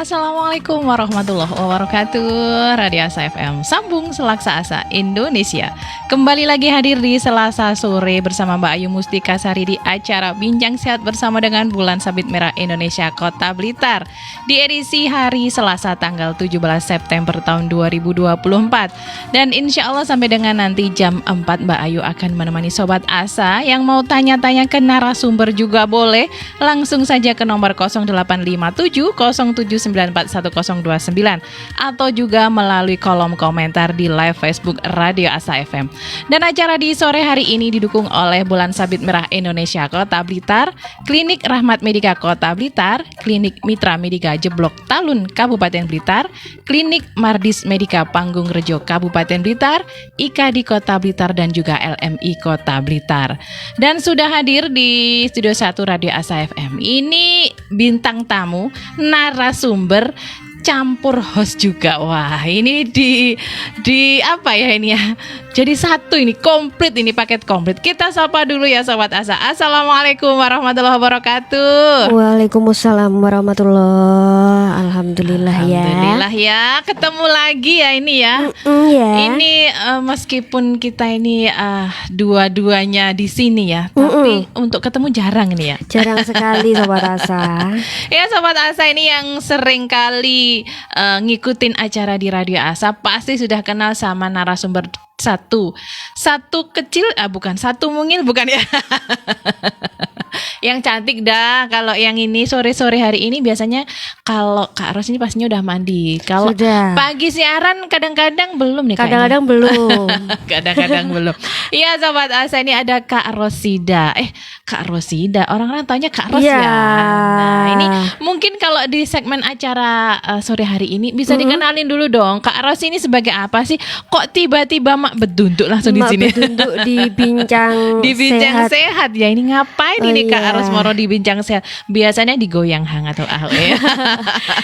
Assalamualaikum warahmatullahi wabarakatuh. Radio Asa FM, sambung Selaksa Asa Indonesia. Kembali lagi hadir di Selasa sore bersama Mbak Ayu Mustika Sari di acara Bincang Sehat bersama dengan Bulan Sabit Merah Indonesia Kota Blitar di edisi hari Selasa tanggal 17 September tahun 2024. Dan insya Allah sampai dengan nanti jam 4 Mbak Ayu akan menemani Sobat Asa yang mau tanya-tanya ke narasumber juga boleh. Langsung saja ke nomor 0857 07941029 atau juga melalui kolom komentar di live Facebook Radio Asa FM. Dan acara di sore hari ini didukung oleh Bulan Sabit Merah Indonesia Kota Blitar, Klinik Rahmat Medika Kota Blitar, Klinik Mitra Medika Jeblok Talun Kabupaten Blitar, Klinik Mardis Medika Panggung Rejo Kabupaten Blitar, IKA di Kota Blitar dan juga LMI Kota Blitar. Dan sudah hadir di Studio 1 Radio Asa FM. Ini bintang tamu, narasumber campur host juga. Wah, ini di apa ya ini ya? Jadi satu ini komplit, ini paket komplit. Kita sapa dulu ya Sobat Asa. Assalamualaikum warahmatullahi wabarakatuh. Waalaikumsalam warahmatullahi. Alhamdulillah ya. Ketemu lagi ya ini ya. Ya. Ini meskipun kita ini dua-duanya di sini ya, tapi untuk ketemu jarang ini ya. Jarang sekali Sobat Asa. Ya Sobat Asa ini yang sering kali ngikutin acara di Radio Asa pasti sudah kenal sama narasumber satu kecil, bukan satu mungil, bukan ya. Yang cantik dah. Kalau yang ini sore-sore hari ini biasanya kalau Kak Ros ini pastinya udah mandi. Kalau pagi siaran kadang-kadang belum nih. Kadang-kadang belum. Kadang-kadang belum. Iya Sobat Asa, ini ada Kak Rosida. Kak Rosida, orang-orang taunya Kak Ros ya. Nah ini mungkin kalau di segmen acara sore hari ini bisa dikenalin dulu dong. Kak Ros ini sebagai apa sih? Kok tiba-tiba mak bedunduk langsung di sini? Bedunduk di bincang di bincang sehat ya. Ini ngapain ini Kak Ros Moro di bincang sehat? Biasanya digoyang hang atau ya.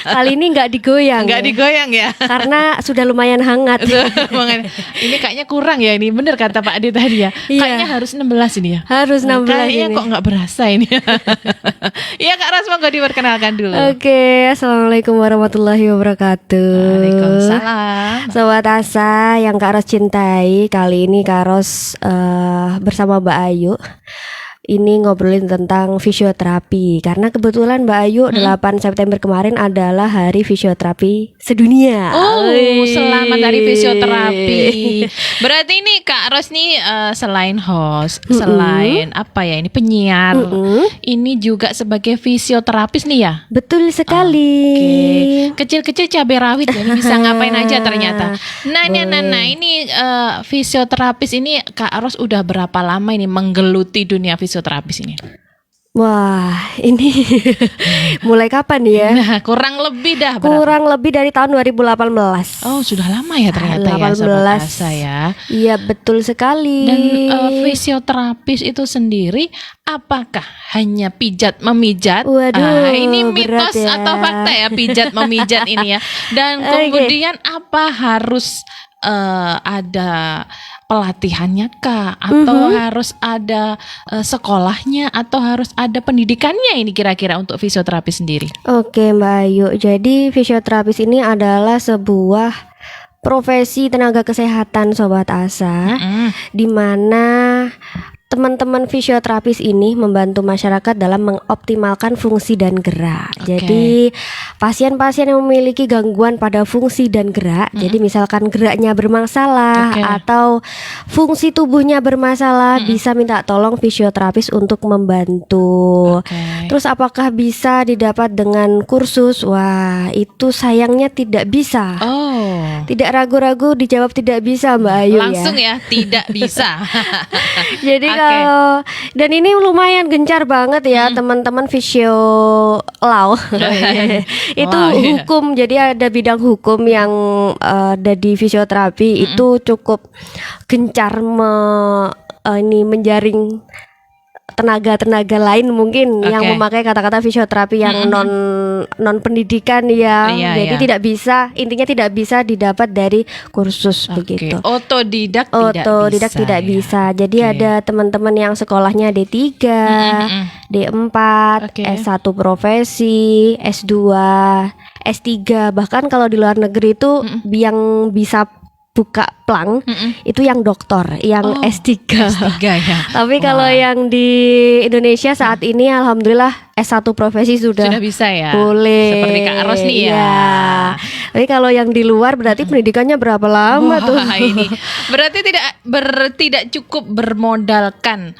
Kali ini nggak digoyang. Nggak digoyang ya. Karena sudah lumayan hangat. Ini kayaknya kurang ya ini. Bener kata Pak Adi tadi ya. Kayaknya harus 16 ini ya. Harus 16 kayaknya ini. Kok nggak berasa ini. Iya Kak Ros, monggo diperkenalkan dulu. Oke, Assalamualaikum warahmatullahi wabarakatuh. Waalaikumsalam. Sobat Asa yang Kak Ros cintai, kali ini Kak Ros bersama Mbak Ayu ini ngobrolin tentang fisioterapi. Karena kebetulan Mbak Ayu 8 September kemarin adalah Hari Fisioterapi Sedunia. Selamat Hari Fisioterapi. Berarti ini Kak Ros nih selain host, selain apa ya ini penyiar, ini juga sebagai fisioterapis nih ya. Betul sekali. Kecil-kecil cabai rawit ya, ini bisa ngapain aja ternyata. Nah ini fisioterapis ini Kak Ros udah berapa lama ini menggeluti dunia fisioterapis ini? Wah, ini mulai kapan ya? Nah, kurang lebih dah berapa? Kurang lebih dari tahun 2018. Oh, sudah lama ya ternyata 18. ya Sobat Asa ya. Iya, betul sekali. Dan fisioterapis itu sendiri apakah hanya pijat memijat? Waduh, ini mitos ya. atau fakta ya pijat memijat ini ya. Dan kemudian apa harus ada pelatihannya kah? Atau harus ada sekolahnya? Atau harus ada pendidikannya ini kira-kira untuk fisioterapi sendiri? Oke Mbak Ayu, jadi fisioterapis ini adalah sebuah profesi tenaga kesehatan Sobat Asa, di mana teman-teman fisioterapis ini membantu masyarakat dalam mengoptimalkan fungsi dan gerak. Jadi pasien-pasien yang memiliki gangguan pada fungsi dan gerak, jadi misalkan geraknya bermasalah atau fungsi tubuhnya bermasalah, bisa minta tolong fisioterapis untuk membantu. Terus apakah bisa didapat dengan kursus? Wah, itu sayangnya tidak bisa. Tidak ragu-ragu dijawab tidak bisa Mbak Ayu. Langsung ya tidak bisa. Jadi kalau dan ini lumayan gencar banget ya teman-teman fisio law. Itu hukum, jadi ada bidang hukum yang ada di fisioterapi itu cukup gencar menjaring tenaga-tenaga lain mungkin yang memakai kata-kata fisioterapi yang non pendidikan ya. Jadi tidak bisa, intinya tidak bisa didapat dari kursus begitu. Otodidak tidak bisa. Jadi ada teman-teman yang sekolahnya D3, D4, S1 profesi, S2, S3. Bahkan kalau di luar negeri itu yang bisa buka plang itu yang doktor, yang S3. S3 ya. Tapi kalau yang di Indonesia saat ini alhamdulillah S1 profesi sudah bisa ya. Boleh. Seperti Kak Ros nih ya. Iya. Tapi kalau yang di luar berarti pendidikannya berapa lama tuh? Ini berarti tidak cukup bermodalkan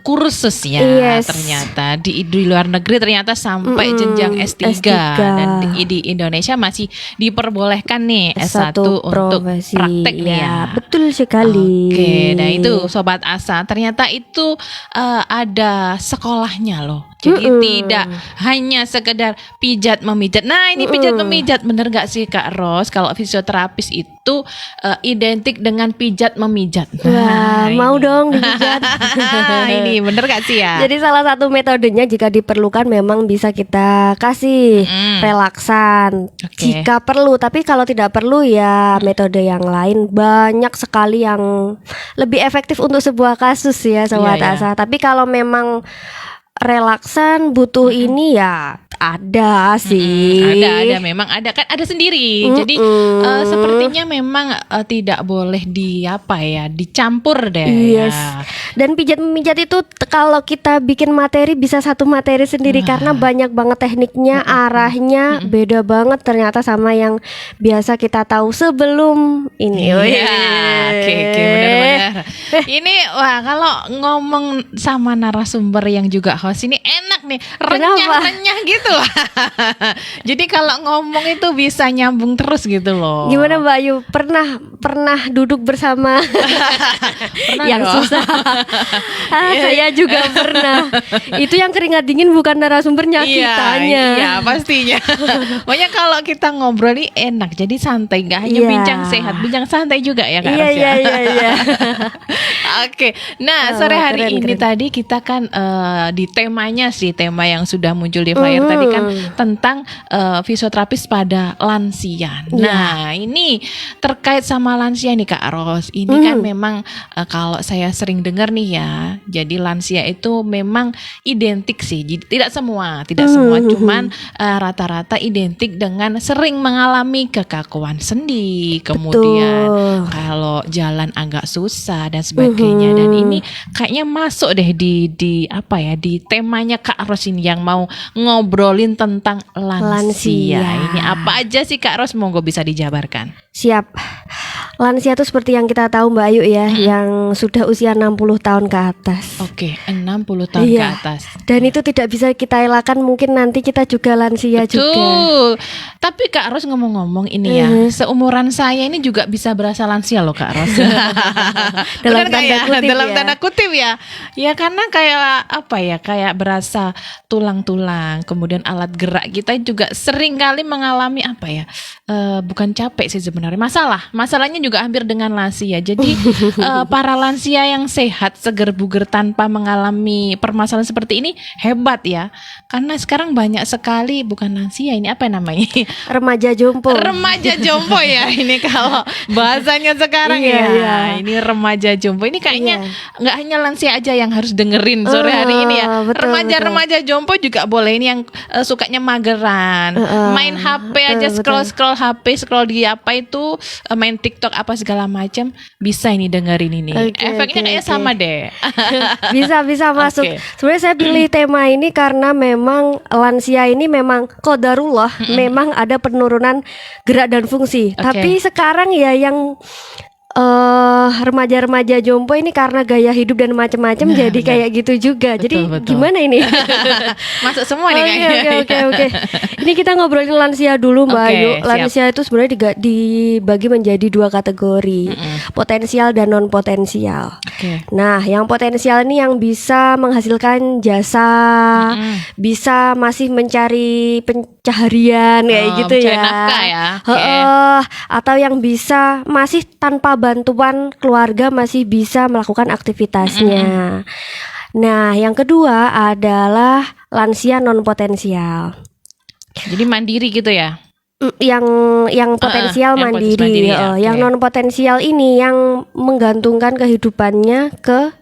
kursusnya. Ternyata di luar negeri ternyata sampai jenjang S3. Dan di Indonesia masih diperbolehkan nih S1 untuk prakteknya. Ya, betul sekali. Oke, nah itu Sobat Asa, ternyata itu ada sekolahnya loh. Jadi tidak hanya sekedar pijat memijat. Nah ini pijat memijat, bener gak sih Kak Ros? Kalau fisioterapis itu identik dengan pijat memijat. Wah, mau dong dipijat. Ini bener gak sih ya? Jadi salah satu metodenya jika diperlukan memang bisa kita kasih relaksan jika perlu. Tapi kalau tidak perlu ya metode yang lain, banyak sekali yang lebih efektif untuk sebuah kasus ya Sobat Asa. Tapi kalau memang relaksan butuh ini ya ada sih. Ada memang ada kan, ada sendiri. Jadi sepertinya memang tidak boleh dicampur deh. Yes. Ya. Dan pijat memijat itu kalau kita bikin materi bisa satu materi sendiri karena banyak banget tekniknya, arahnya beda banget ternyata sama yang biasa kita tahu sebelum ini. Oke, benar-benar. Ini kalau ngomong sama narasumber yang juga host ini enak nih, renyah gitu lah. Jadi kalau ngomong itu bisa nyambung terus gitu loh. Gimana Mbak Ayu, pernah duduk bersama yang susah? Saya juga pernah. Itu yang keringat dingin bukan narasumbernya, kitanya. Iya pastinya. Pokoknya kalau kita ngobrol ini enak, jadi santai, nggak hanya bincang sehat, bincang santai juga ya Kak Ros. Iya. Oke, nah sore hari ini tadi kita kan di temanya sih, tema yang sudah muncul di flyer tadi kan tentang fisioterapis pada lansia. Nah ini terkait sama lansia nih Kak Ros. Ini kan memang kalau saya sering dengar nih ya, jadi lansia itu memang identik sih, tidak semua, cuman rata-rata identik dengan sering mengalami kekakuan sendi, kemudian kalau jalan agak susah dan sebagainya. Dan ini kayaknya masuk deh di temanya Kak Ros ini yang mau ngobrolin tentang lansia. Ini apa aja sih Kak Ros? Monggo bisa dijabarkan. Siap. Lansia itu seperti yang kita tahu Mbak Ayu ya, yang sudah usia 60 tahun ke atas. Oke, 60 tahun ke atas. Dan itu tidak bisa kita elakkan, mungkin nanti kita juga lansia juga. Tapi Kak Ros ngomong-ngomong ini ya, seumuran saya ini juga bisa berasa lansia loh Kak Ros. dalam tanda kutip ya. Ya karena kayak berasa tulang-tulang, kemudian alat gerak kita juga sering kali mengalami bukan capek sih sebenarnya, masalahnya juga hampir dengan lansia. Jadi para lansia yang sehat, seger buger tanpa mengalami permasalahan seperti ini hebat ya. Karena sekarang banyak sekali, bukan lansia, ini apa namanya? Remaja jompo ya ini kalau bahasanya sekarang ini remaja jompo. Ini kayaknya nggak hanya lansia aja yang harus dengerin sore hari ini ya. Remaja jompo juga boleh. Ini yang sukanya mageran, main HP aja, scroll HP, scroll di main TikTok apa segala macam, bisa ini dengerin ini. Efeknya kayaknya sama deh. bisa masuk. Sebenarnya saya pilih tema ini karena memang lansia ini memang qadarullah, memang ada penurunan gerak dan fungsi. Tapi sekarang ya yang remaja-remaja jompo ini karena gaya hidup dan macam-macam jadi kayak gitu juga. Jadi gimana ini? Masuk semua nih kayaknya. Oke. Ini kita ngobrolin lansia dulu Mbak Ayu. Lansia itu sebenarnya dibagi menjadi dua kategori, potensial dan non potensial. Nah, yang potensial ini yang bisa menghasilkan jasa, bisa masih mencari pencaharian kayak gitu ya. Nafkah ya. Atau yang bisa masih tanpa bantuan keluarga masih bisa melakukan aktivitasnya. Nah, yang kedua adalah lansia non potensial. Jadi mandiri gitu ya. Yang potensial mandiri. Yang non potensial ini yang menggantungkan kehidupannya ke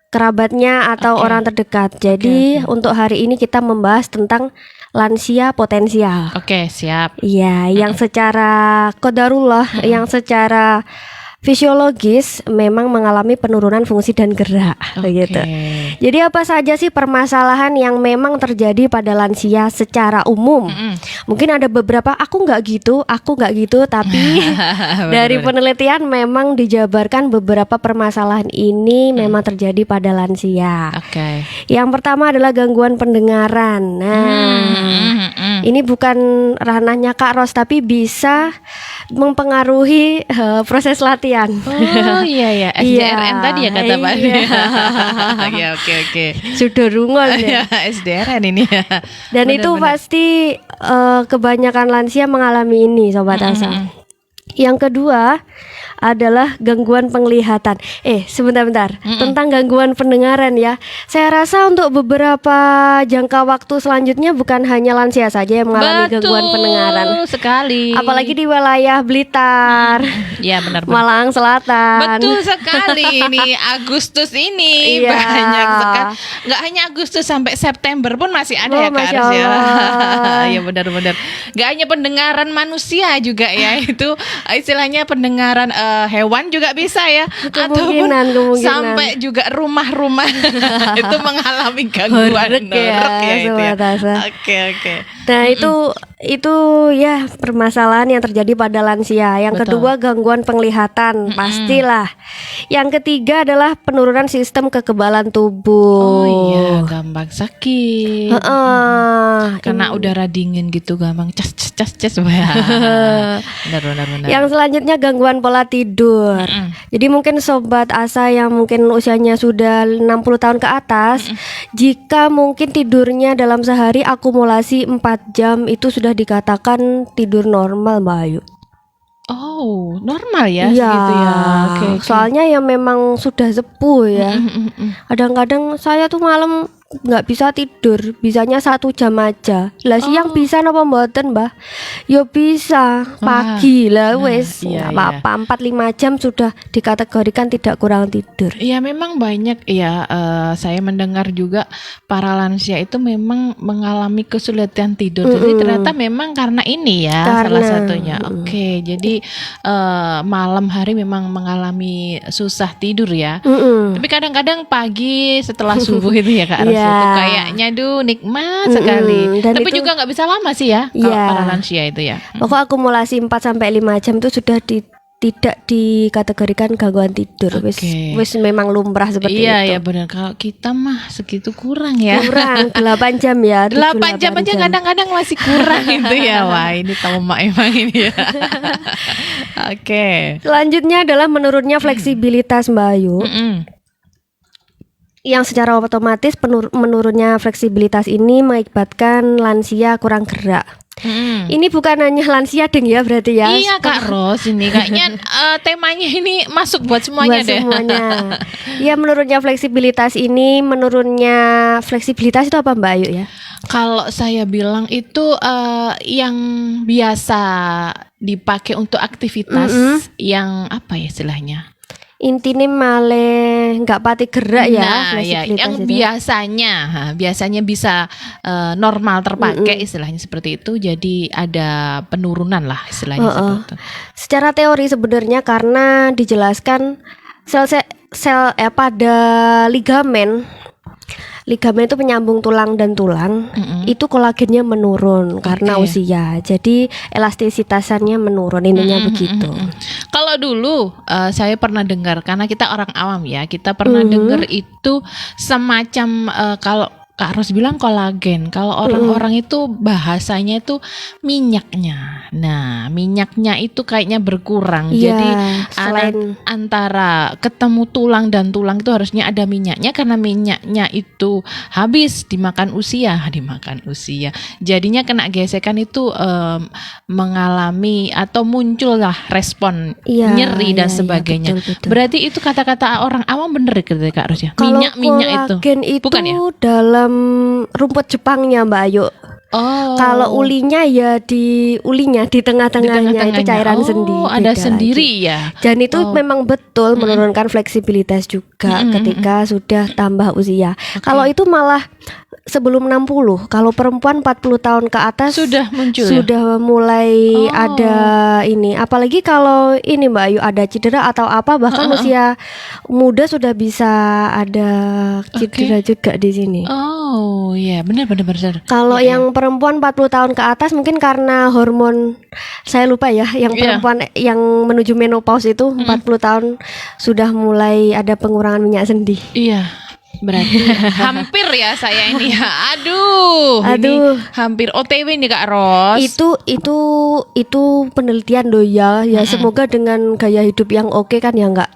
kerabatnya atau orang terdekat. Jadi untuk hari ini kita membahas tentang lansia potensial. Oke, siap. Iya, yang secara qadarullah, yang secara fisiologis memang mengalami penurunan fungsi dan gerak begitu. Jadi apa saja sih permasalahan yang memang terjadi pada lansia secara umum? Mungkin ada beberapa aku nggak gitu, tapi dari penelitian memang dijabarkan beberapa permasalahan ini memang terjadi pada lansia. Yang pertama adalah gangguan pendengaran. Nah, ini bukan ranahnya Kak Ros, tapi bisa mempengaruhi proses latihan. Oh iya, SDRN tadi ya kata Pak. Ya, oke. Sudah rungol ya. SDRN ini ya. Dan bener, itu pasti kebanyakan lansia mengalami ini, Sobat Asa. Yang kedua adalah gangguan penglihatan. Sebentar. Tentang gangguan pendengaran ya. Saya rasa untuk beberapa jangka waktu selanjutnya bukan hanya lansia saja yang mengalami gangguan pendengaran. Betul sekali. Apalagi di wilayah Blitar. Ya benar. Malang Selatan. Betul sekali. Ini Agustus ini banyak sekali. Nggak hanya Agustus, sampai September pun masih ada ya Kak Aris ya. Ya benar-benar. Nggak hanya pendengaran manusia juga ya, itu istilahnya pendengaran hewan juga bisa ya, ataupun sampai juga rumah-rumah itu mengalami gangguan nerek ya itu ya. Oke. Nah itu ya permasalahan yang terjadi pada lansia. Yang kedua gangguan penglihatan, pastilah. Yang ketiga adalah penurunan sistem kekebalan tubuh. Oh iya, gampang sakit. Karena udara dingin gitu gampang cas. Benar. Yang selanjutnya gangguan pola tidur. Jadi mungkin Sobat Asa yang mungkin usianya sudah 60 tahun ke atas, jika mungkin tidurnya dalam sehari akumulasi 4 jam itu sudah dikatakan tidur normal, Mbak Ayu. Oh, normal ya iya, segitu ya. Okay. Soalnya ya memang sudah sepuh ya. Kadang-kadang saya tuh malam nggak bisa tidur, bisanya 1 jam aja. Lah siang bisa napa mboten, Mbah? Ya bisa, pagi lah wes. Apa 4-5 jam sudah dikategorikan tidak kurang tidur. Iya, memang banyak ya, saya mendengar juga para lansia itu memang mengalami kesulitan tidur. Jadi ternyata memang karena ini ya salah satunya. Oke, jadi malam hari memang mengalami susah tidur ya. Tapi kadang-kadang pagi setelah subuh itu ya Kak Ros, itu kayaknya nikmat sekali. Dan tapi itu, juga nggak bisa lama sih ya kalau para lansia itu ya. Pokok akumulasi 4-5 jam itu sudah tidak dikategorikan gangguan tidur. Wis memang lumrah seperti itu. Iya benar. Kalau kita mah segitu kurang ya. Kurang 8 jam ya. 8 jam aja kadang-kadang masih kurang itu ya. Wah, ini tamak emang ini ya. Oke. Selanjutnya adalah menurunnya fleksibilitas, Mbak Ayu. Yang secara otomatis menurunnya fleksibilitas ini mengakibatkan lansia kurang gerak. Ini bukan hanya lansia ya berarti ya. Iya Kak Ros, ini kayaknya temanya ini masuk buat semuanya deh. Ya, menurunnya fleksibilitas itu apa Mbak Ayu ya? Kalau saya bilang itu yang biasa dipakai untuk aktivitas yang apa ya istilahnya? Intinya malah nggak pati gerak ya. Nah ya, yang itu biasanya bisa normal terpakai istilahnya seperti itu. Jadi ada penurunan lah istilahnya seperti itu. Secara teori sebenarnya karena dijelaskan sel pada ligamen itu penyambung tulang dan tulang, itu kolagennya menurun karena usia. Jadi elastisitasnya menurun, intinya begitu. Kalau dulu saya pernah dengar, karena kita orang awam ya, kita pernah dengar itu semacam kalau Kak Ros bilang kolagen, kalau orang-orang itu bahasanya itu minyaknya. Nah, minyaknya itu kayaknya berkurang. Jadi antara ketemu tulang dan tulang itu harusnya ada minyaknya, karena minyaknya itu habis dimakan usia. Jadinya kena gesekan itu mengalami atau muncullah respon nyeri dan sebagainya. Betul. Berarti itu kata-kata orang awam bener gitu Kak Ros ya. Minyak itu. Bukan ya? Itu dalam rumput Jepangnya Mbak Ayu. Oh. Kalau ulinya ya di ulinya di tengah-tengahnya itu cairan sendi. Ada beda sendiri lagi. ya. Dan itu memang betul menurunkan fleksibilitas juga ketika sudah tambah usia. Kalau itu malah sebelum 60. Kalau perempuan 40 tahun ke atas Sudah muncul ya? sudah mulai ada ini. Apalagi kalau ini Mbak Ayu ada cedera atau apa, bahkan usia muda sudah bisa ada cedera juga di sini. Oh iya, benar. Kalau yang perempuan 40 tahun ke atas mungkin karena hormon, saya lupa ya, yang perempuan yang menuju menopause itu 40 tahun sudah mulai ada pengurangan minyak sendi. Iya. Berarti hampir ya saya ini ya. Aduh. Ini hampir OTW nih Kak Ros. Itu penelitian loh ya. Ya semoga dengan gaya hidup yang oke kan ya enggak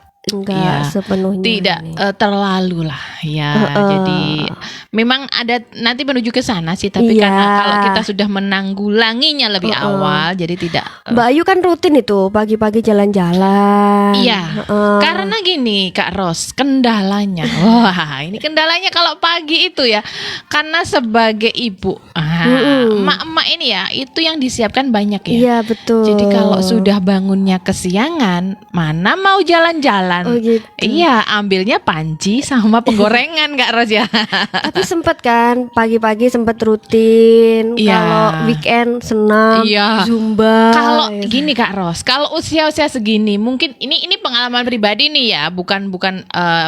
sepenuhnya tidak terlalu lah ya. Jadi memang ada nanti menuju ke sana sih, tapi karena kalau kita sudah menanggulanginya lebih awal, jadi tidak. Mbak Ayu kan rutin itu pagi-pagi jalan-jalan. Iya. Karena gini Kak Ros, kendalanya. Wah, ini kendalanya kalau pagi itu ya. Karena sebagai ibu, emak-emak ini ya, itu yang disiapkan banyak ya. Iya, betul. Jadi kalau sudah bangunnya kesiangan, mana mau jalan-jalan. Oh gitu. Iya, ambilnya panci sama penggorengan Kak Ros ya. Tapi sempet kan pagi-pagi sempet rutin. Kalau weekend senam, zumba. Kalau gini Kak Ros, kalau usia-usia segini mungkin ini pengalaman pribadi nih ya, bukan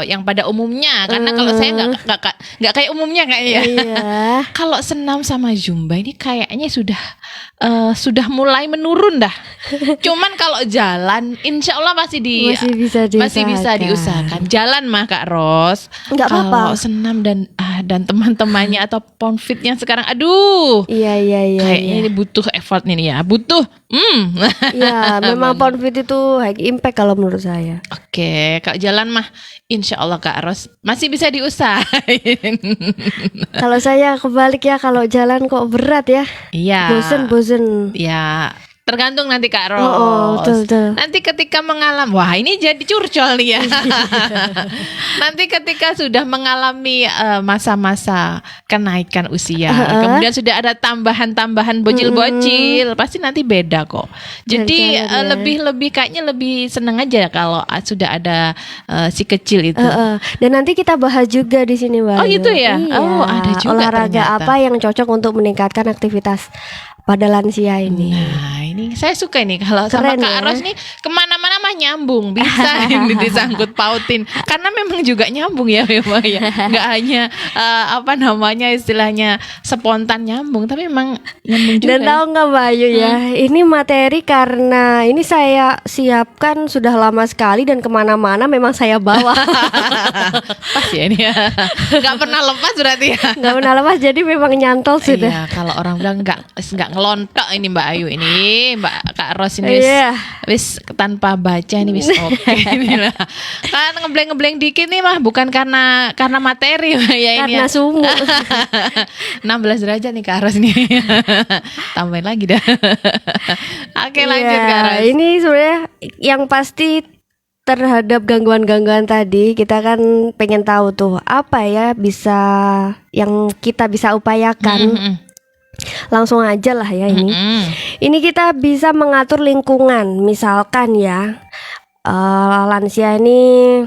yang pada umumnya. Karena kalau saya nggak kayak umumnya kayaknya. Iya. Kalau senam sama zumba ini kayaknya sudah mulai menurun dah. Cuman kalau jalan, insya Allah masih bisa diusahakan. Jalan mah Kak Ros. Nggak apa-apa. Kalau senam dan teman-temannya atau ponfitnya sekarang, aduh. Iya. Kayaknya ini butuh effort nih ya, butuh. Iya, memang ponfit itu high impact kalau menurut saya. Oke, kalau jalan mah, insya Allah Kak Ros masih bisa diusahain. Kalau saya kebalik ya, kalau jalan kok berat ya. Iya. Bosen. Ya. Tergantung nanti Kak Ros. Betul. Nanti ketika mengalami, wah ini jadi curcol nih ya. Nanti ketika sudah mengalami masa-masa kenaikan usia, kemudian sudah ada tambahan bocil-bocil, pasti nanti beda kok. Jadi lebih kayaknya lebih seneng aja kalau sudah ada si kecil itu. Dan nanti kita bahas juga di sini Mbak. Oh gitu ya. Iya. Oh ada juga olahraga ternyata. apa yang cocok untuk meningkatkan aktivitas pada lansia ini. Nah ini saya suka nih kalau sama Kak Ros nih kemana-mana mah nyambung, bisa ini disangkut pautin karena memang juga nyambung ya memang ya, nggak hanya istilahnya spontan nyambung, tapi memang nyambung juga. Dan tahu nggak Mbak Ayu ya, ini materi karena ini saya siapkan sudah lama sekali dan kemana-mana memang saya bawa. Pas ya ini ya, nggak pernah lepas berarti ya. Nggak pernah lepas, jadi memang nyantol sudah. Iya, kalau orang bilang nggak ngelontok ini Mbak Ayu ini, Mbak Kak Ros ini wis tanpa baca ini wis oke ini lah. Kan ngebleng dikit nih mah bukan karena materi ya ini. Karena sumu. 16 derajat nih Kak Ros nih. Tambahin lagi dah. Oke, lanjut Kak Ros. Ini sebenarnya yang pasti terhadap gangguan-gangguan tadi kita kan pengen tahu tuh apa ya yang kita bisa upayakan. Langsung aja lah ya ini. Ini kita bisa mengatur lingkungan. Misalkan ya lansia ini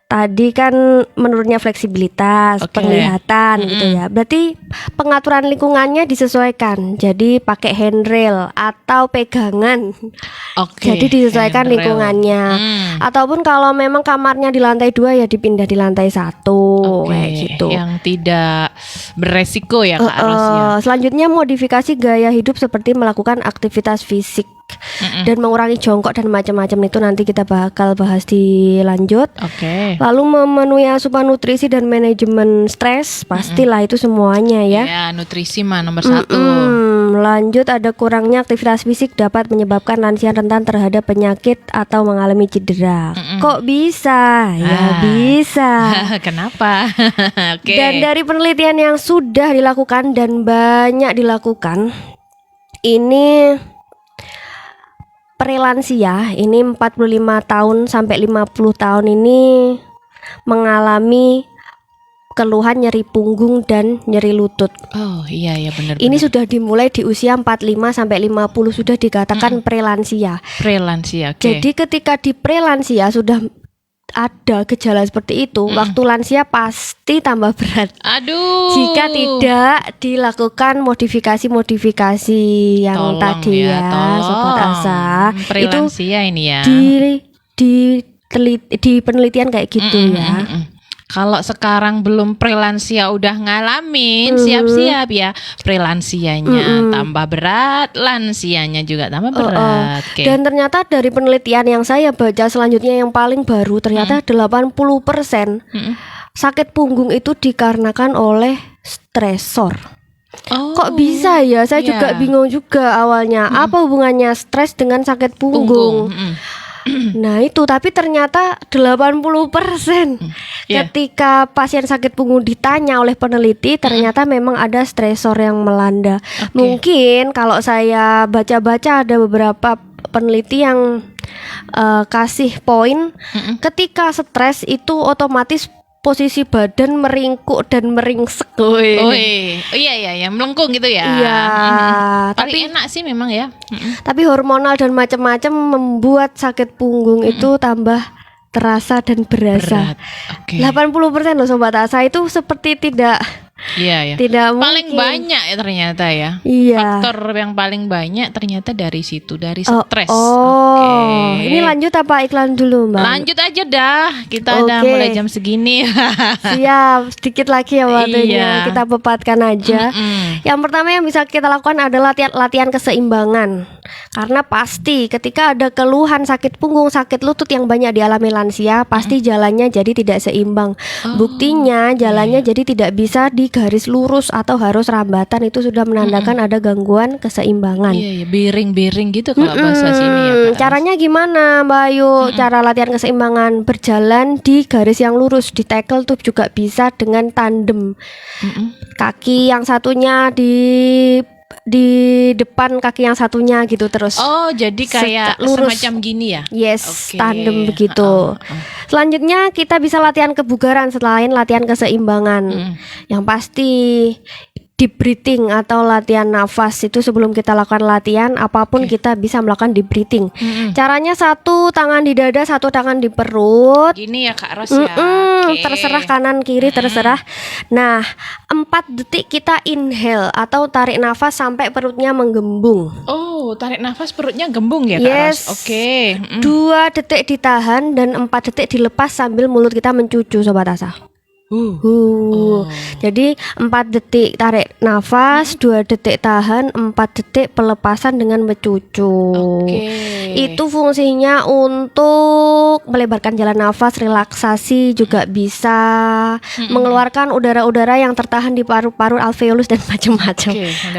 tadi kan menurunnya fleksibilitas, penglihatan gitu ya. Berarti pengaturan lingkungannya disesuaikan. Jadi pakai handrail atau pegangan. Jadi disesuaikan lingkungannya. Ataupun kalau memang kamarnya di lantai 2 ya dipindah di lantai 1 kayak gitu. Yang tidak beresiko ya Kak Ros ya. Selanjutnya modifikasi gaya hidup seperti melakukan aktivitas fisik dan mengurangi jongkok dan macam-macam itu nanti kita bakal bahas di lanjut. Lalu memenuhi asupan nutrisi dan manajemen stres, pastilah itu semuanya ya. Ya, nutrisi mah nomor 1. Lanjut, ada kurangnya aktivitas fisik dapat menyebabkan lansia rentan terhadap penyakit atau mengalami cedera. Kok bisa? Ya bisa. Kenapa? Dan dari penelitian yang sudah dilakukan dan banyak dilakukan, ini prelansia ini 45 tahun sampai 50 tahun ini mengalami keluhan nyeri punggung dan nyeri lutut. Oh iya ya benar. Ini sudah dimulai di usia 45 sampai 50 sudah dikatakan prelansia. Prelansia. Oke. Jadi ketika di prelansia sudah ada gejala seperti itu, waktu lansia pasti tambah berat. Aduh. Jika tidak dilakukan modifikasi yang Tolong tadi ya, Sobat Asa. Itu Prelansia ini ya. di penelitian kayak gitu ya. Kalau sekarang belum prelansia udah ngalamin, siap-siap ya prelansianya tambah berat, lansianya juga tambah berat. Oke. Dan ternyata dari penelitian yang saya baca selanjutnya yang paling baru, ternyata 80% sakit punggung itu dikarenakan oleh stresor. Oh, Kok bisa ya? Saya juga bingung juga awalnya. Apa hubungannya stres dengan sakit punggung? Nah itu, tapi ternyata 80% ketika pasien sakit punggung ditanya oleh peneliti, ternyata memang ada stresor yang melanda. Mungkin kalau saya baca-baca ada beberapa peneliti yang kasih poin ketika stres itu otomatis posisi badan meringkuk dan meringsek. Oh iya, melengkung gitu ya. Iya, tapi enak sih memang ya. Tapi hormonal dan macam-macam membuat sakit punggung itu tambah terasa dan berasa. Berat. Oke. 80% loh Sobat Asa, itu seperti tidak Iya. tidak Paling mungkin. banyak ya ternyata ya. Iya. Faktor yang paling banyak ternyata dari situ, dari stres. Ini lanjut apa iklan dulu Mbak? Lanjut aja dah. Kita udah mulai jam segini. Siap, sedikit lagi ya waktunya. Iya. Kita pepatkan aja. Yang pertama yang bisa kita lakukan adalah latihan keseimbangan. Karena pasti ketika ada keluhan sakit punggung, sakit lutut yang banyak dialami lansia, pasti jalannya jadi tidak seimbang. Buktinya jalannya jadi tidak bisa di garis lurus atau harus rambatan, itu sudah menandakan ada gangguan keseimbangan. Iya, biring-biring gitu kalau bahasa sini ya. Kak. Caranya gimana Mbak Ayu? Cara latihan keseimbangan, berjalan di garis yang lurus, di tackle tuh juga bisa dengan tandem. Kaki yang satunya di depan kaki yang satunya gitu terus. Oh, jadi kayak lurus. semacam gini ya? Yes, Oke. tandem begitu. Selanjutnya kita bisa latihan kebugaran selain latihan keseimbangan. Yang pasti deep breathing atau latihan nafas itu sebelum kita lakukan latihan apapun kita bisa melakukan deep breathing. Caranya satu tangan di dada, satu tangan di perut. Gini ya Kak Ros ya. Oke. Terserah kanan kiri terserah. Nah 4 detik kita inhale atau tarik nafas sampai perutnya menggembung. Oh, tarik nafas perutnya gembung ya Kak Yes. Ros. Oke. 2 detik ditahan dan 4 detik dilepas sambil mulut kita mencucu Sobat Asa. Jadi 4 detik tarik nafas, 2 detik tahan, 4 detik pelepasan dengan mencucu. Itu fungsinya untuk melebarkan jalan nafas, relaksasi juga bisa, mengeluarkan udara-udara yang tertahan di paru-paru, alveolus dan macam-macam.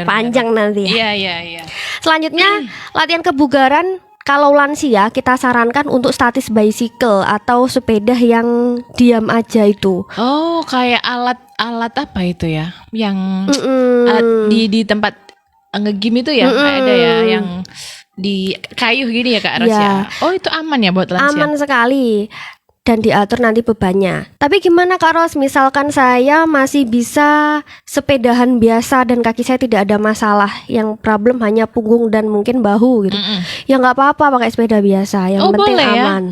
Panjang nanti ya. Iya. Selanjutnya latihan kebugaran. Kalau lansia kita sarankan untuk statis bicycle atau sepeda yang diam aja itu. Oh, kayak alat apa itu ya? Yang di tempat nge-gym itu ya, kayak ada ya yang di kayu gini ya Kak Ros ya. Oh, itu aman ya buat lansia? Aman sekali. Dan diatur nanti bebannya. Tapi gimana Kak Ros, misalkan saya masih bisa sepedahan biasa dan kaki saya tidak ada masalah, yang problem hanya punggung dan mungkin bahu gitu. Ya nggak apa-apa pakai sepeda biasa, yang penting boleh aman.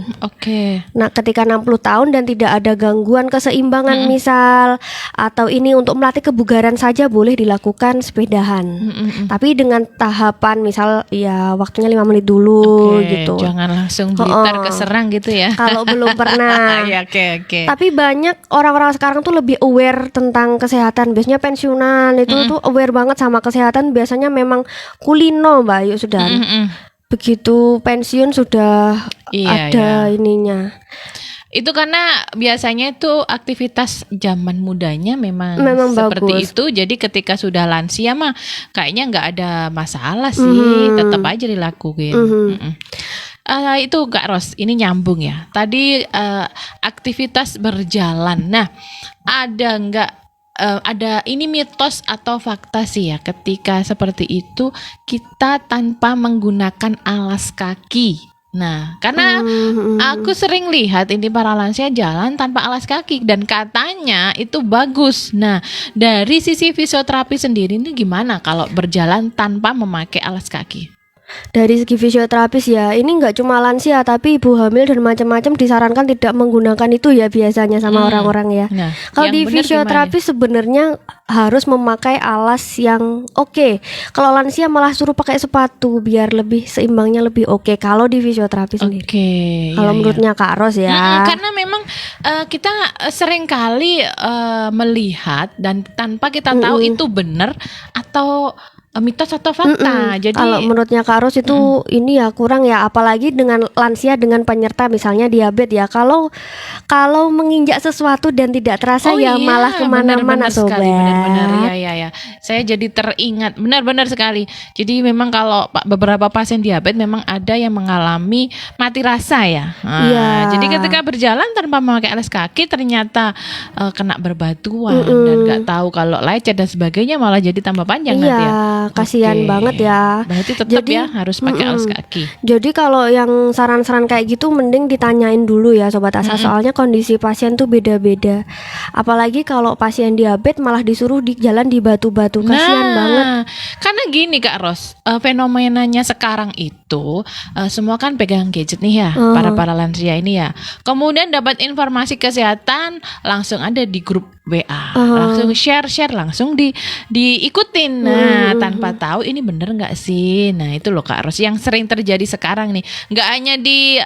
Ya? Nah ketika 60 tahun dan tidak ada gangguan keseimbangan misal, atau ini untuk melatih kebugaran saja boleh dilakukan sepedahan. Tapi dengan tahapan misal ya waktunya 5 menit dulu gitu. Jangan langsung Blitar keserang gitu ya. Kalau belum pernah. Ya, oke. Tapi banyak orang-orang sekarang tuh lebih aware tentang kesehatan. Biasanya pensiunan itu tuh aware banget sama kesehatan. Biasanya memang kulino Mbak Ayu sudah. Begitu pensiun sudah ada ininya. Itu karena biasanya itu aktivitas zaman mudanya memang seperti bagus. itu. Jadi ketika sudah lansia mah kayaknya nggak ada masalah sih, tetap aja dilakuin. Itu Kak Ros, ini nyambung ya. Tadi aktivitas berjalan. Nah, ada nggak ada ini mitos atau fakta sih ya, ketika seperti itu kita tanpa menggunakan alas kaki. Nah, karena aku sering lihat ini para lansia jalan tanpa alas kaki dan katanya itu bagus. Nah, dari sisi fisioterapi sendiri ini gimana kalau berjalan tanpa memakai alas kaki? Dari segi fisioterapis ya, ini nggak cuma lansia tapi ibu hamil dan macam-macam disarankan tidak menggunakan itu ya biasanya sama orang-orang ya. Nah, Kalau yang di benar fisioterapi sebenarnya harus memakai alas yang oke. Kalau lansia malah suruh pakai sepatu biar lebih seimbangnya lebih oke. Kalau di fisioterapi sendiri. Oke. Kalau iya, menurutnya Kak Ros ya. karena memang kita sering kali melihat dan tanpa kita tahu itu benar atau mitos atau fakta. Jadi Kalau menurutnya Kak Ros itu ini ya kurang ya, apalagi dengan lansia dengan penyerta misalnya diabetes ya. Kalau menginjak sesuatu dan tidak terasa ya malah kemana-mana sobat. Benar-benar ya. Saya jadi teringat benar-benar sekali. Jadi memang kalau beberapa pasien diabetes memang ada yang mengalami mati rasa ya. Iya. Jadi ketika berjalan tanpa memakai alas kaki ternyata kena berbatuan dan nggak tahu kalau lecet dan sebagainya malah jadi tambah panjang nanti ya. Kasihan Oke. banget ya. Berarti tetap Jadi, ya harus pakai alas kaki. Jadi kalau yang saran-saran kayak gitu mending ditanyain dulu ya sobat asa, soalnya kondisi pasien tuh beda-beda. Apalagi kalau pasien diabetes malah disuruh di jalan di batu-batu, kasihan banget. Karena gini Kak Ros, fenomenanya sekarang itu semua kan pegang gadget nih ya, para lansia ini ya. Kemudian dapat informasi kesehatan langsung ada di grup WA, langsung share langsung diikutin. Nah, tanpa tahu ini bener nggak sih? Nah, itu loh Kak Ros yang sering terjadi sekarang nih. Nggak hanya di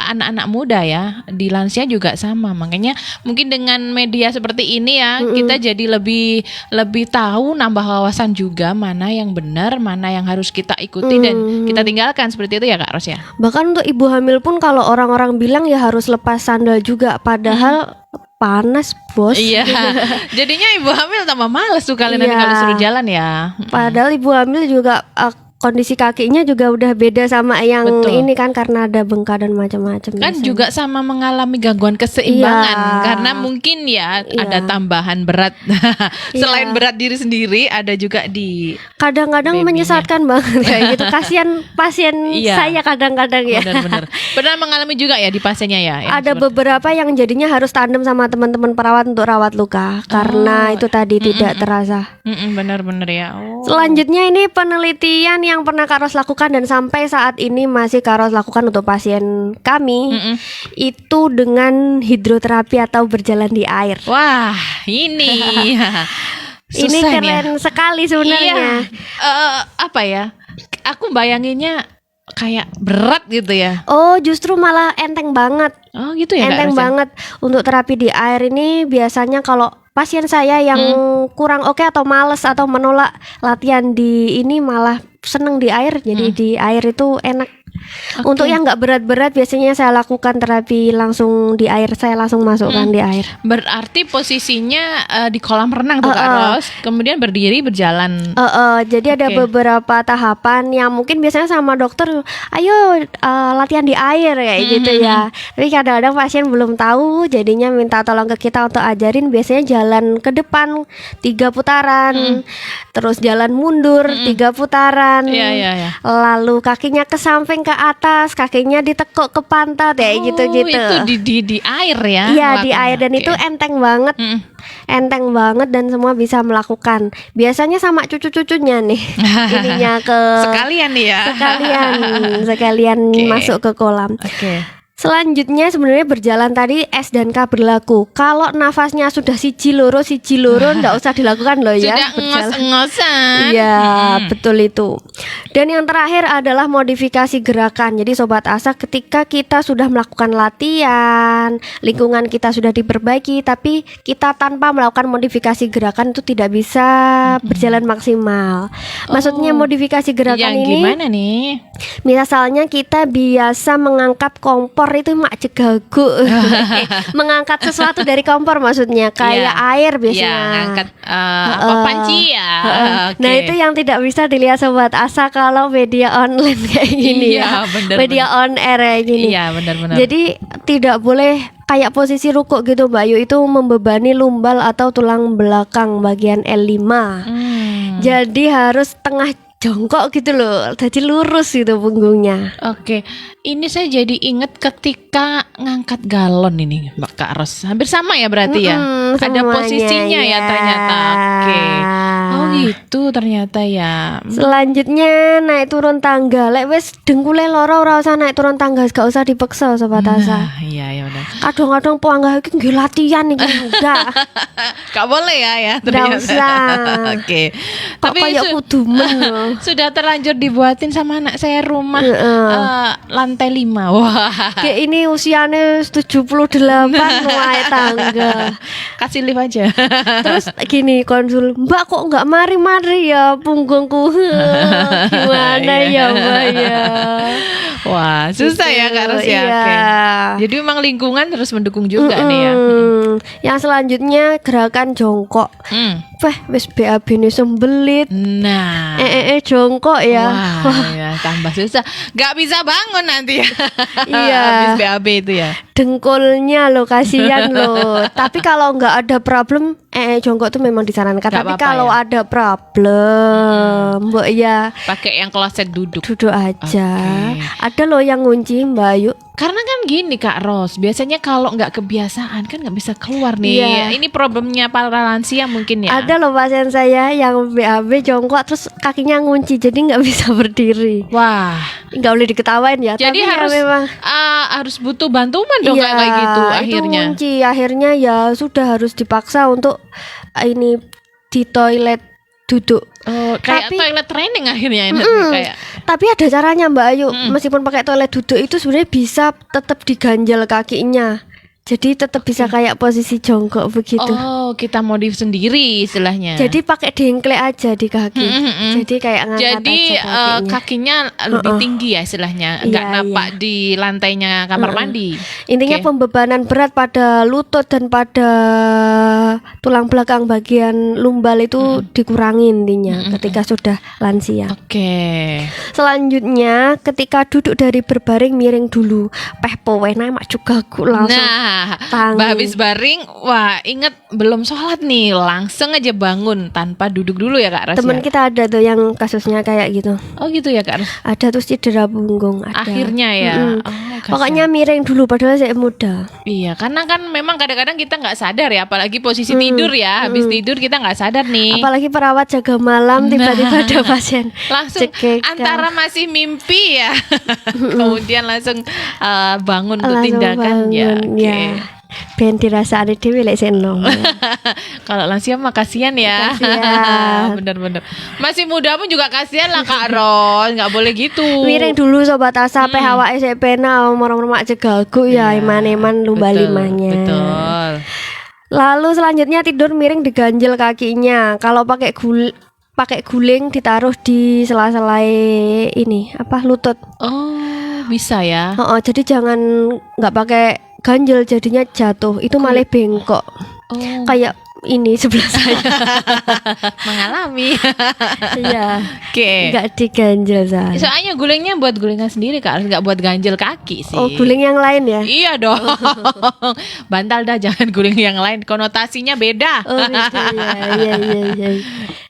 anak-anak muda ya, di lansia juga sama. Makanya mungkin dengan media seperti ini ya, kita jadi lebih tahu, nambah wawasan juga mana yang benar, mana yang harus kita ikuti dan kita tinggalkan, seperti itu ya Kak Ros ya. Bahkan untuk ibu hamil pun kalau orang-orang bilang ya harus lepas sandal juga, padahal panas bos. Iya. Jadinya ibu hamil tambah males tuh kalian nanti Iya. kalau suruh jalan ya. Padahal ibu hamil juga kondisi kakinya juga udah beda sama yang Betul. ini kan karena ada bengkak dan macam-macam. Kan biasanya. juga sama mengalami gangguan keseimbangan Iya. karena mungkin ya Iya. ada tambahan berat selain berat diri sendiri ada juga di kadang-kadang babynya. menyesatkan banget kayak gitu. Kasihan pasien Iya. saya kadang-kadang ya. benar-benar pernah mengalami juga ya di pasiennya ya. yang Ada seperti- beberapa yang jadinya harus tandem sama teman-teman perawat untuk rawat luka karena itu tadi tidak terasa. benar-benar ya. Oh. Selanjutnya ini penelitian yang pernah Kak Ros lakukan dan sampai saat ini masih Kak Ros lakukan untuk pasien kami itu dengan hidroterapi atau berjalan di air. Wah, ini Ini susah nih ya. keren sekali sebenarnya. Iya. Apa ya? Aku bayanginnya kayak berat gitu ya. Oh, justru malah enteng banget. Oh, gitu ya Kak Enteng Ros ya? banget. Untuk terapi di air ini biasanya kalau pasien saya yang kurang oke atau males atau menolak latihan di ini malah seneng di air. Jadi di air itu enak. Untuk yang nggak berat-berat biasanya saya lakukan terapi langsung di air. Saya langsung masukkan di air. Berarti posisinya di kolam renang tuh Kak Ros. Kemudian berdiri berjalan. Jadi ada Oke. beberapa tahapan yang mungkin biasanya sama dokter, ayo latihan di air kayak gitu ya. Tapi kadang-kadang pasien belum tahu, jadinya minta tolong ke kita untuk ajarin. Biasanya jalan ke depan 3 putaran, terus jalan mundur 3 putaran, Iya. lalu kakinya ke samping ke atas, kakinya ditekuk ke pantat ya gitu-gitu. Oh, itu di air ya. Iya di melakukannya. air dan Oke. itu enteng banget. Enteng banget dan semua bisa melakukan. Biasanya sama cucu-cucunya nih. Ininya ke sekalian nih ya. sekalian Oke. masuk ke kolam. Oke. Selanjutnya sebenarnya berjalan tadi S dan K berlaku. Kalau nafasnya sudah siji loro ndak usah dilakukan loh ya. Sudah berjalan. engos-engosan. Iya, betul itu. Dan yang terakhir adalah modifikasi gerakan. Jadi sobat asa, ketika kita sudah melakukan latihan, lingkungan kita sudah diperbaiki, tapi kita tanpa melakukan modifikasi gerakan itu tidak bisa berjalan maksimal. Maksudnya modifikasi gerakan Yang ini gimana nih? misalnya kita biasa mengangkat kompor itu mak jegagu. Mengangkat sesuatu dari kompor maksudnya kayak Iya. air Ya, biasanya. ngangkat apa panci ya. Oke. Nah itu yang tidak bisa dilihat sobat asa kalau media online kayak gini Iya, ya. bener, Media on air kayak gini. Iya, benar-benar. Jadi tidak boleh kayak posisi rukuk gitu Mbak Yu, itu membebani lumbal atau tulang belakang bagian L5. Jadi harus tengah jongkok gitu loh, jadi lurus gitu punggungnya. Oke, ini saya jadi inget ketika ngangkat galon ini Mbak Kak Ros. Hampir sama ya berarti ya? Ada Semuanya, posisinya ya ternyata. Oke. Oh gitu ternyata ya. Selanjutnya naik turun tangga. Lek wis dengkule loro ora usah naik turun tangga, gak usah dipaksa Sobat Asa. Nah, iya ya udah. Kadang-kadang panggah iki nggih latihan iki enggak. Gak boleh ya Nggak ternyata. usah. Oke. Kok Tapi kayak kudumen loh. sudah terlanjur dibuatin sama anak saya rumah lantai 5. Wah. Kayak ini usianya 78 naik tangga. Kasih lift aja. Terus gini konsul, Mbak kok nggak mari-mari ya punggungku. Gimana ya Mbak ya. Wah, susah ya Kak Ros ya. Iya. Oke. Jadi memang lingkungan terus mendukung juga nih ya. Yang selanjutnya gerakan jongkok. Wah, wis BAB ini sembelit. Nah. Jongkok ya. Wah, ya, tambah susah. Gak bisa bangun nanti ya. Iya. Habis BAB itu ya. Dengkulnya lo kasihan lo. Tapi kalau nggak ada problem, jongkok tuh memang disarankan. Nggak Tapi apa-apa kalau ya? ada problem, Mbak ya Pakai yang kloset duduk. duduk aja. Oke. Ada lo yang ngunci Mbak Ayu. Karena kan gini Kak Ros, biasanya kalau nggak kebiasaan kan nggak bisa keluar nih. Iya. Ini problemnya para lansia mungkin ya. Ada loh pasien saya yang BAB jongkok terus kakinya ngunci jadi nggak bisa berdiri. Wah, Nggak boleh diketawain ya. jadi tapi ya harus memang harus butuh bantuan dong iya, kayak gitu itu akhirnya. ngunci. Akhirnya ya sudah harus dipaksa untuk ini di toilet duduk. Oh, kayak Tapi- toilet training akhirnya enak kayak. Tapi ada caranya Mbak Ayu. Meskipun pakai toilet duduk itu sebenarnya bisa tetap diganjel kakinya. Jadi tetap bisa kayak posisi jongkok begitu. Oh, kita modif sendiri istilahnya. Jadi pakai dengklek aja di kaki. Jadi kayak ngangkat Jadi aja kakinya. kakinya lebih tinggi ya istilahnya, nggak Iya, napak di lantainya kamar mandi. Intinya Oke. pembebanan berat pada lutut dan pada tulang belakang bagian lumbal itu dikurangi intinya ketika sudah lansia. Oke. Selanjutnya ketika duduk dari berbaring miring dulu. Peh powena mak juga aku langsung. Nah, tangi. Mbak habis baring, wah inget belum sholat nih, langsung aja bangun tanpa duduk dulu ya Kak Ros. Temen ya? kita ada tuh yang kasusnya kayak gitu. Oh gitu ya Kak Ros. Ada terus cedera punggung ada. Akhirnya ya. Mm-mm. Oh, kasihan. Pokoknya miring dulu padahal saya muda. Iya, karena kan memang kadang-kadang kita nggak sadar ya, apalagi posisi tidur ya. Habis tidur kita nggak sadar nih. Apalagi perawat jaga malam tiba-tiba ada pasien Langsung cekekan. antara masih mimpi ya, kemudian langsung bangun untuk Langsung tindakan ya. bangun, Oke. ya. Ben dirasakne dhewe lek seno. Kalau lansia mah kasihan ya. Kasihan. Bener-bener. Masih muda pun juga kasihan lah Kak Ron, nggak boleh gitu. Miring dulu sobat asa pe awake sik pena omong-omong cegagu ya eman-eman lumba Betul, limahnya. Betul. Lalu selanjutnya tidur miring diganjel kakinya. Kalau pakai guling ditaruh di sela-sela ini apa lutut. Oh, bisa ya. Oh, jadi jangan nggak pakai ganjel jadinya jatuh. Itu malah bengkok. Oh, Kayak ini sebelah saya. mengalami. Iya. Oke. Nggak diganjel saya. Soalnya gulingnya buat gulingan sendiri Kak, nggak buat ganjel kaki sih. Oh, guling yang lain ya. Iya dong. Bantal dah, jangan guling yang lain. Konotasinya beda. Oh, gitu ya. Iya.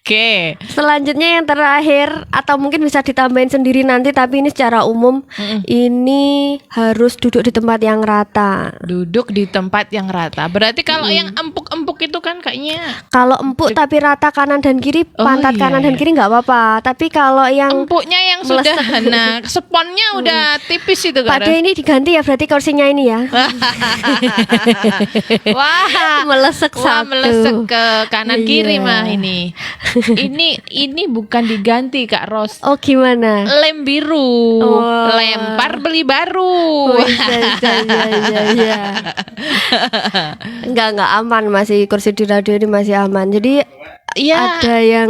Oke. Selanjutnya yang terakhir atau mungkin bisa ditambahin sendiri nanti tapi ini secara umum ini harus duduk di tempat yang rata. Duduk di tempat yang rata. Berarti kalau yang empuk-empuk itu kan kayaknya Kalau empuk tapi rata kanan dan kiri, Oh, pantat iya, kanan dan iya. kiri nggak apa-apa. Tapi kalau yang empuknya yang sudah nah sponnya udah tipis itu Pak kan. De ini diganti ya berarti kursinya ini ya. Wah, Melesek wah satu. melesek ke kanan kiri Iya. mah ini. Ini bukan diganti Kak Ros. Oh gimana? Lem biru, Oh. lempar beli baru. Oh, iya. Enggak aman, masih kursi di radio ini masih aman. Jadi Iya, ada yang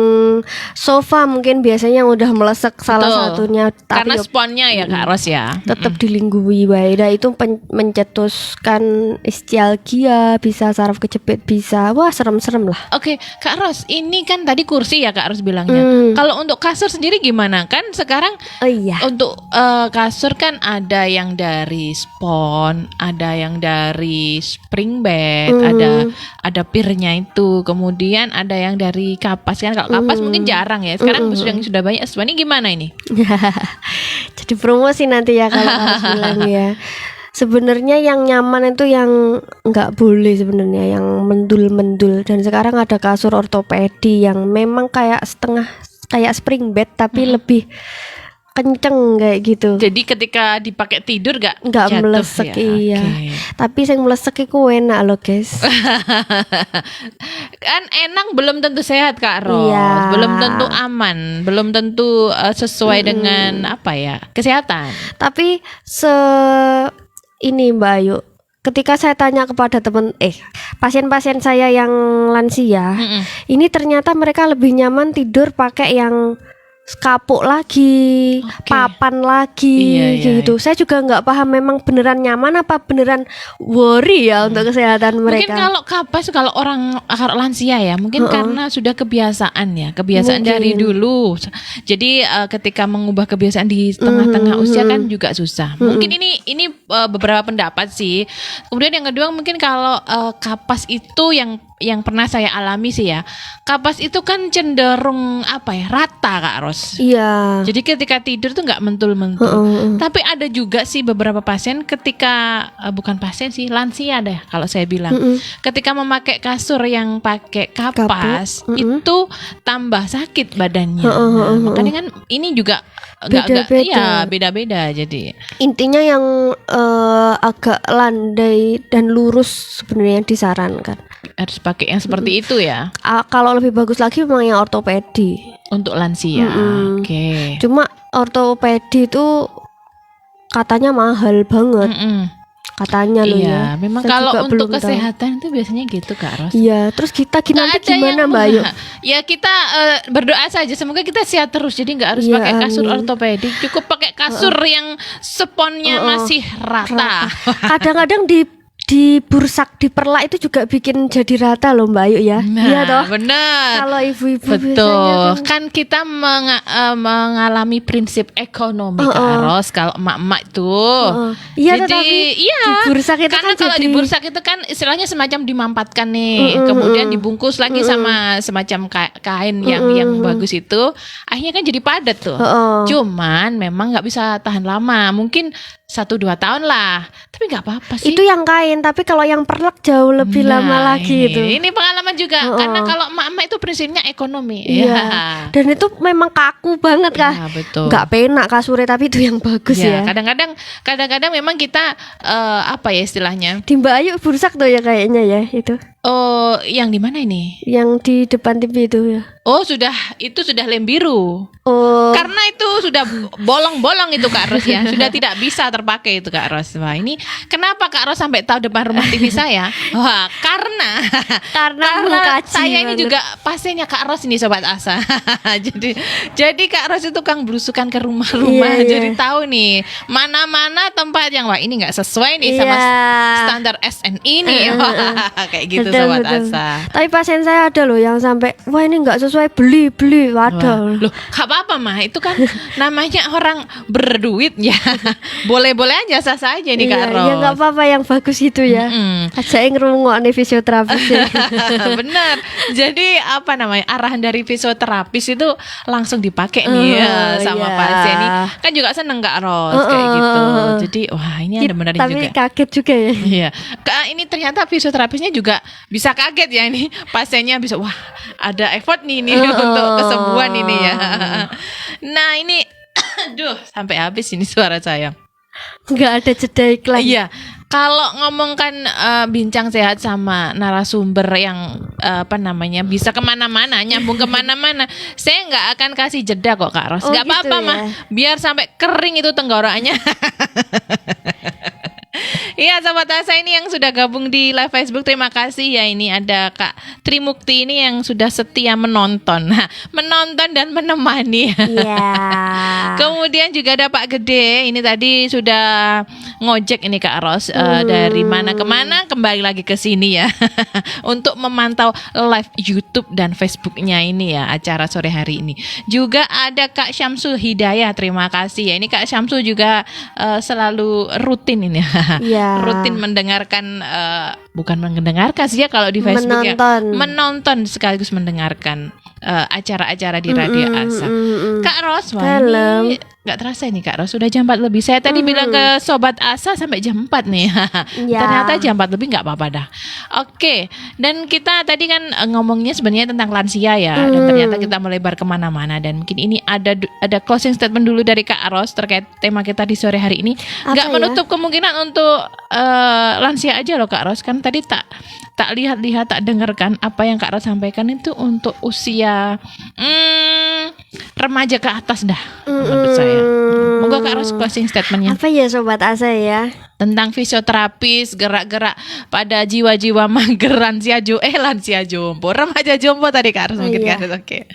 sofa mungkin biasanya yang udah melesek salah betul. satunya Karena tapi sponnya ya Kak Ros ya. tetap dilinggui wae. Nah, itu mencetuskan ischialgia, bisa saraf kejepit, bisa wah serem-serem lah. Oke, Kak Ros, ini kan tadi kursi ya Kak Ros bilangnya. Kalau untuk kasur sendiri gimana? Kan sekarang Oh iya. untuk kasur kan ada yang dari spon, ada yang dari spring bed, ada pirnya itu, kemudian ada yang dari dari kapas kan. Kalau kapas mungkin jarang ya. Sekarang sudah banyak. Ini gimana ini? Jadi promosi nanti ya kalau harus bilang ya. Sebenarnya yang nyaman itu yang nggak boleh sebenarnya, yang mendul-mendul. Dan sekarang ada kasur ortopedi yang memang kayak spring bed tapi lebih kenceng kayak gitu. Jadi ketika dipakai tidur nggak melesek ya? Iya. Okay. Tapi yang melesek itu enak loh guys. Kan enak belum tentu sehat Kak Ros. Iya. Belum tentu aman, belum tentu sesuai dengan kesehatan. Tapi ini Mbak Ayu, ketika saya tanya kepada pasien-pasien saya yang lansia, ini ternyata mereka lebih nyaman tidur pakai yang kapuk lagi, papan lagi, gitu. Saya juga nggak paham memang beneran nyaman apa beneran worry ya untuk kesehatan mereka. Mungkin kalau orang lansia ya, mungkin karena sudah kebiasaan dari dulu. Jadi ketika mengubah kebiasaan di tengah-tengah usia kan juga susah. Mungkin ini beberapa pendapat sih. Kemudian yang kedua mungkin kalau kapas itu yang pernah saya alami sih ya, kapas itu kan cenderung rata Kak Ros. Iya. Jadi ketika tidur tuh nggak mentul-mentul. Tapi ada juga sih beberapa pasien ketika bukan pasien sih, lansia deh kalau saya bilang. Ketika memakai kasur yang pakai kapas itu tambah sakit badannya. Makanya kan ini juga beda-beda. Jadi intinya yang agak landai dan lurus sebenarnya disarankan. Harus pakai yang seperti itu ya. Kalau lebih bagus lagi memang yang ortopedi untuk lansia. Oke. Cuma ortopedi itu katanya mahal banget. Katanya loh ya. Memang kalau untuk kesehatan itu biasanya gitu Kak Ros. Iya, terus kita nanti gimana Mbak Ayu? Ya kita berdoa saja semoga kita sehat terus. Jadi nggak harus pakai kasur ortopedik, cukup pakai kasur yang sponnya masih rata. Kadang-kadang di bursak diperlak itu juga bikin jadi rata loh Mbak Ayu ya. Iya toh? Benar. Kalau ibu-ibu betul. Kan kita mengalami prinsip ekonomi Kak Ros kalau emak-emak itu. Iya, jadi tetapi di bursak itu karena kan kalau di bursak itu kan istilahnya semacam dimampatkan nih. Kemudian dibungkus lagi sama semacam kain yang bagus itu. Akhirnya kan jadi padat tuh. Cuman memang nggak bisa tahan lama. Mungkin 1-2 tahun lah, tapi nggak apa-apa sih. Itu yang kain, tapi kalau yang perlak jauh lebih lama lagi itu. Ini pengalaman juga, karena kalau emak-emak itu prinsipnya ekonomi. Iya. Dan itu memang kaku banget kah? Ya, betul. Nggak penak kasurnya, tapi itu yang bagus ya. Kadang-kadang memang kita istilahnya? Di Mbak Ayu bursak tuh ya kayaknya ya itu. Oh, yang di mana ini? Yang di depan TV itu ya. Oh, itu sudah lem biru. Oh. Karena itu sudah bolong-bolong itu Kak Ros ya. Sudah tidak bisa terpakai itu Kak Ros. Wah, ini kenapa Kak Ros sampai tahu depan rumah TV saya? Wah, karena saya ini juga pasiennya Kak Ros ini Sobat Asa. jadi Kak Ros itu tukang belusukan ke rumah-rumah. Jadi tahu nih mana-mana tempat yang ini nggak sesuai nih sama standar SNI nih. Kayak gitu. Sobat Asa. Tapi pasien saya ada loh yang sampai wah ini nggak sesuai beli waduh. Loh, gak apa-apa mah itu kan namanya orang berduit ya. Boleh-boleh aja sah aja nih Kak Ros. Ya nggak apa-apa yang bagus itu ya. Aja ngerungokne fisioterapis. Bener. Jadi arahan dari fisioterapis itu langsung dipakai nih sama pasien ini. Kan juga seneng Kak Ros kayak gitu. Jadi wah ini ada benernya juga. Tapi kaget juga ya. Iya. Ini ternyata fisioterapisnya juga bisa kaget ya ini pasiennya bisa wah ada effort nih untuk kesembuhan ini ya. Nah ini aduh sampai habis ini suara saya. Nggak ada jeda iklan. Iya. Kalau ngomongkan bincang sehat sama narasumber yang bisa kemana-mana, nyambung kemana-mana, saya nggak akan kasih jeda kok Kak Ros. Nggak apa-apa ya? mah, biar sampai kering itu tenggorokannya. Iya Sobat Asa ini yang sudah gabung di live Facebook, terima kasih ya. Ini ada Kak Trimukti ini yang sudah setia menonton dan menemani. Kemudian juga ada Pak Gede, ini tadi sudah ngojek ini Kak Ros dari mana ke mana kembali lagi ke sini ya untuk memantau live YouTube dan Facebooknya ini ya acara sore hari ini. Juga ada Kak Syamsul Hidayah, terima kasih ya. Ini Kak Syamsul juga selalu rutin ini ya. Rutin mendengarkan bukan mendengarkan sih ya kalau di Facebook ya, Menonton. menonton sekaligus mendengarkan acara-acara di Radio Asa. Kak Ros, wah Dalam. ini nggak terasa ini Kak Ros, sudah jam 4 lebih. Saya tadi bilang ke Sobat Asa sampai jam 4 nih. Ya. Ternyata jam 4 lebih nggak apa-apa dah. Oke, dan kita tadi kan ngomongnya sebenarnya tentang lansia ya, dan ternyata kita melebar kemana-mana, dan mungkin ini ada closing statement dulu dari Kak Ros terkait tema kita di sore hari ini. Apa Nggak ya? menutup kemungkinan untuk lansia aja loh Kak Ros, kan tadi tak lihat-lihat, tak dengarkan apa yang Kak Ros sampaikan itu untuk usia remaja ke atas dah menurut saya. Moga Kak Ros closing statementnya Apa ya Sobat Asa ya? tentang fisioterapis, gerak-gerak pada jiwa-jiwa mager lansia jompo, remaja jompo tadi Kak Ros mungkin Iya. kan. Oke.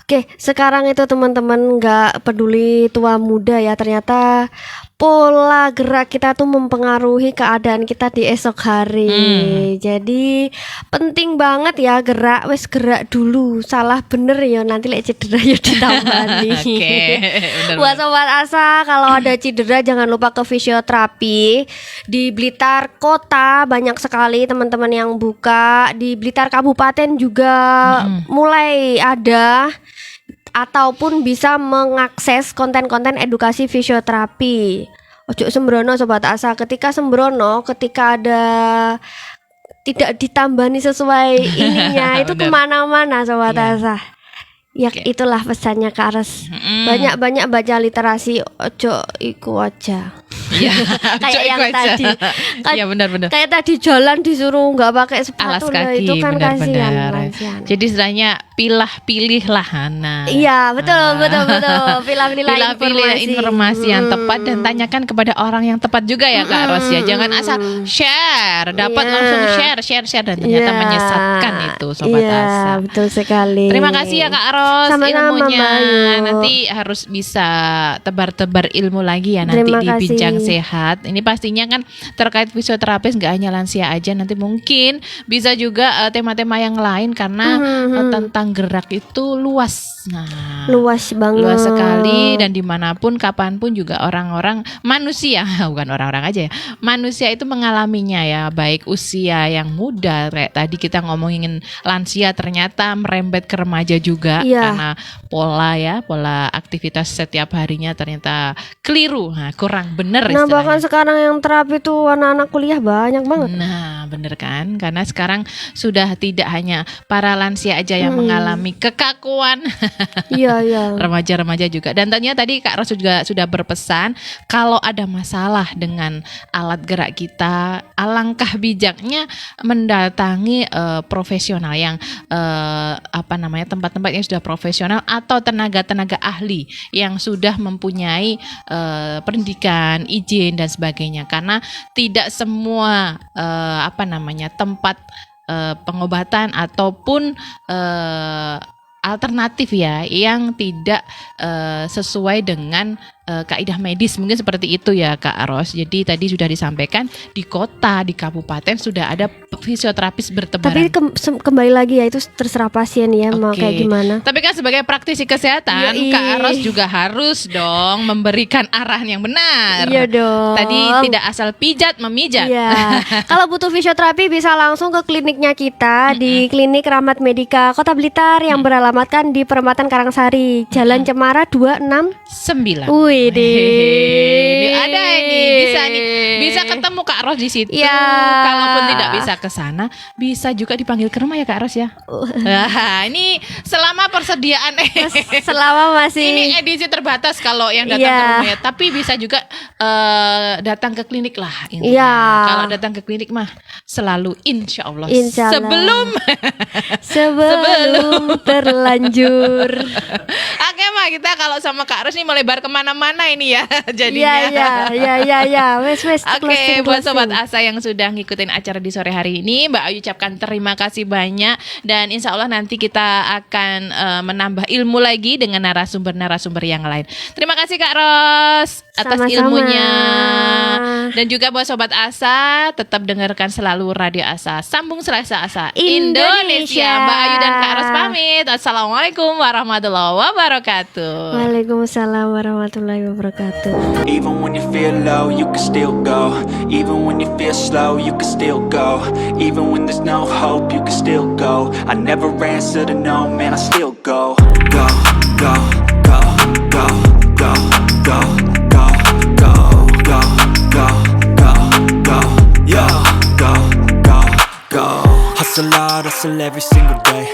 Oke, sekarang itu teman-teman nggak peduli tua muda ya, ternyata pola gerak kita tuh mempengaruhi keadaan kita di esok hari. Jadi penting banget ya gerak, wes gerak dulu. Salah bener ya nanti lek cedera ya ditambani. Oke, benar. Buat Sobat Asa, kalau ada cedera jangan lupa ke fisioterapi. Di Blitar Kota banyak sekali teman-teman yang buka. Di Blitar Kabupaten juga mulai ada, ataupun bisa mengakses konten-konten edukasi fisioterapi. Ojo sembrono Sobat Asa, ketika sembrono, ketika ada tidak ditambani sesuai ininya itu Benar. kemana-mana Sobat Iya. Asa. Ya Oke. itulah pesannya Kak Res. Banyak-banyak baca literasi, ojo iku aja. Iya. Kayak Cok, yang ikut aja. tadi. Iya benar-benar. Kayak tadi jalan disuruh nggak pakai Alas sepatu, nah kaki, itu kan kasihan benar-benar. lansianya. Jadi istilahnya pilih lah Hana. Iya betul. Pilih-pilih informasi yang tepat, dan tanyakan kepada orang yang tepat juga ya Kak Ros ya. Jangan asal share, dapat Iya. langsung share dan ternyata Iya. menyesatkan itu Sobat Iya, Asa. betul sekali. Terima kasih ya Kak Ros Sama-sama, ilmunya. Mbak Ayu. Nanti harus bisa tebar-tebar ilmu lagi ya nanti Terima di kasih. Bincang Sehat. Ini pastinya kan terkait fisioterapis nggak hanya lansia aja, nanti mungkin bisa juga tema-tema yang lain karena tentang gerak itu luas. Nah, Luas banget. luas sekali, dan dimanapun kapanpun juga orang-orang manusia bukan orang-orang aja ya, manusia itu mengalaminya ya, baik usia yang muda kayak tadi kita ngomongin lansia, ternyata merembet ke remaja juga Iya. karena pola aktivitas setiap harinya ternyata keliru, kurang bener Nah bahkan istilahnya. sekarang yang terapi tuh anak-anak kuliah banyak banget. Nah, bener kan? Karena sekarang sudah tidak hanya para lansia aja yang mengalami kekakuan, Iya iya. remaja-remaja juga. Dan ternyata tadi Kak Ros juga sudah berpesan, kalau ada masalah dengan alat gerak kita, alangkah bijaknya mendatangi profesional yang tempat-tempat yang sudah profesional atau tenaga-tenaga ahli yang sudah mempunyai pendidikan, izin dan sebagainya. Karena tidak semua tempat pengobatan ataupun alternatif ya yang tidak sesuai dengan kaidah medis, mungkin seperti itu ya Kak Ros. Jadi tadi sudah disampaikan di kota, di kabupaten sudah ada fisioterapis bertebaran. Tapi kembali lagi ya itu terserah pasien ya mau Oke. kayak gimana. Tapi kan sebagai praktisi kesehatan, Yoi. Kak Ros juga harus dong memberikan arahan yang benar. Iya dong. Tadi tidak asal pijat memijat. Iya. Kalau butuh fisioterapi bisa langsung ke kliniknya kita di Klinik Rahmat Medika Kota Blitar yang beralamatkan di Perempatan Karangsari, Jalan Cemara 26. 9. Wih Ini ada ini bisa ketemu Kak Ros di situ. Ya. Kalaupun tidak bisa ke sana, bisa juga dipanggil ke rumah ya Kak Ros ya. Wah, ini selama persediaan Selama masih ini edisi terbatas kalau yang datang Iya. ke rumah ya, tapi bisa juga datang ke klinik lah intinya. Iya. Kalau datang ke klinik mah selalu insya Allah. Insya Allah. sebelum terlanjur. Oke mah kita kalau sama Kak Ros nih melebar kemana-mana ini ya jadinya. Iya. Wes Oke, buat Sobat Asa yang sudah ngikutin acara di sore hari ini, Mbak Ayu ucapkan terima kasih banyak. Dan insya Allah nanti kita akan menambah ilmu lagi dengan narasumber-narasumber yang lain. Terima kasih Kak Ros. atas Sama-sama. ilmunya. Dan juga buat Sobat Asa, tetap dengarkan selalu Radio Asa. Sambung Selasa Asa Indonesia. Mbak Ayu dan Kak Ros pamit. Assalamualaikum warahmatullahi wabarakatuh. Waalaikumsalam warahmatullahi wabarakatuh. Even when you feel low, you can still go. Even when you feel slow, you can still go. Even when there's no hope, you can still go. I never answer to no, man, I still go. Go, go, go, go, go, go, go, go, go, go, go, go, yo, go, go, go. Hustle hard, hustle every single day.